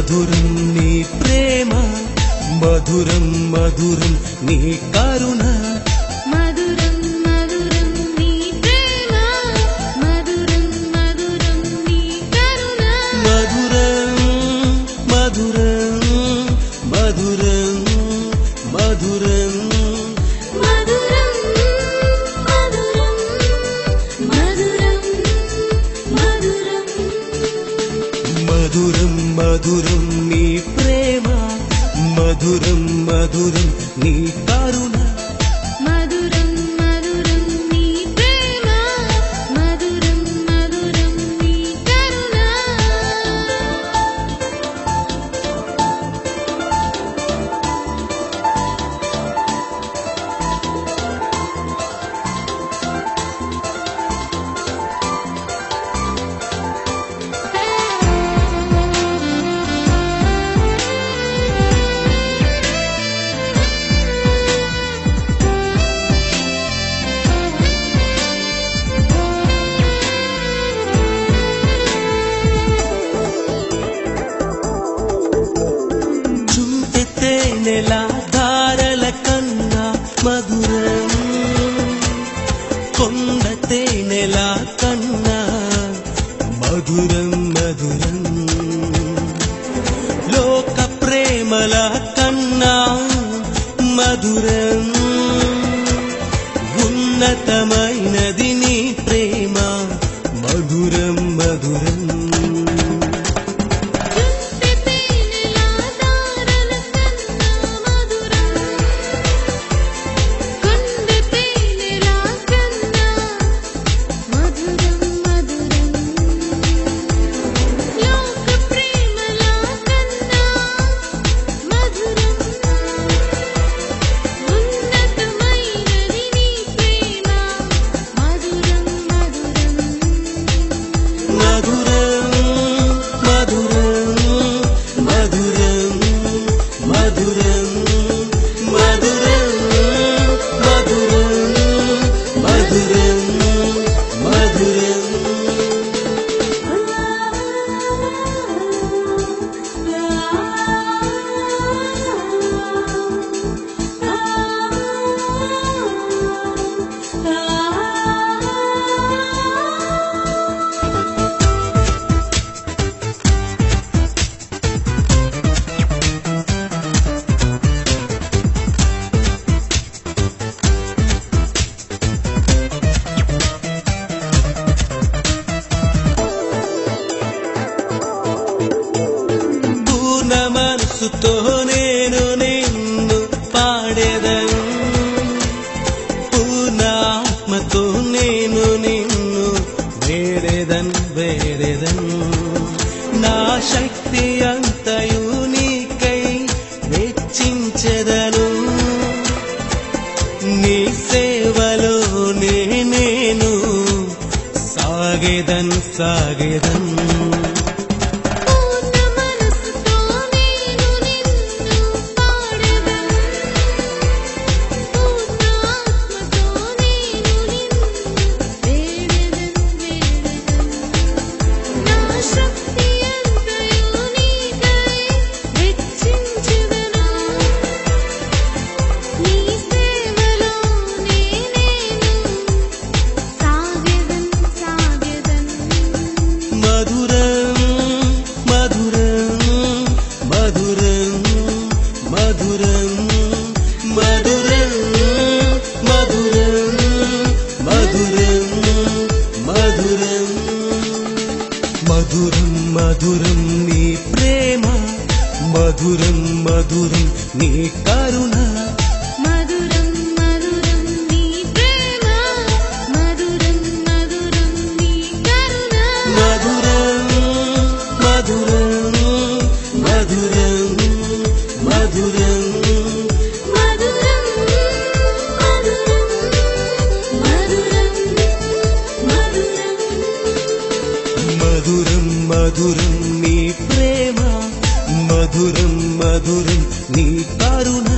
మధురం నీ ప్రేమ, మధురం మధురం నీ కరుణ. మధురం మధురం నీ ప్రేమ, మధురం మధురం నీ కరుణ. మధురం మధురం మధురం మధురం మధురం మధురం మధురం మధురం. మధురం మధురం నీ ప్రేమ, మధురం మధురం నీ కరుణ. మధురం మధురం నీ ప్రేమ, మధురం మధురం నీ కరుణ. నెల ధారల కన్నా మధురం, కొండ తేనెల కన్నా మధురం మధురం, లోక ప్రేమల కన్నా మధురం, ఉన్నతమైనది నీ ప్రేమ, మధురం మధురం. మనసుతో నేను నిన్ను పాడేదను, పూర్ణాత్మతో నేను నిన్ను వేడేదను వేడేదను. నా శక్తి అంతయు నీకై వెచ్చించెదను, నీ సేవలోనే నేను సాగేదను సాగేదను. మధురం మధురం నీ ప్రేమ, మధురం మధురం నీ కరుణ. మధురం మధురం నీ ప్రేమ, మధురం మధురం నీ కరుణ. మధురం మధురం మధురం మధురం మధురం మధురం మధురం మధురం. మధురం మధురం నీ ప్రేమ, మధురం మధురం నీ కరుణ.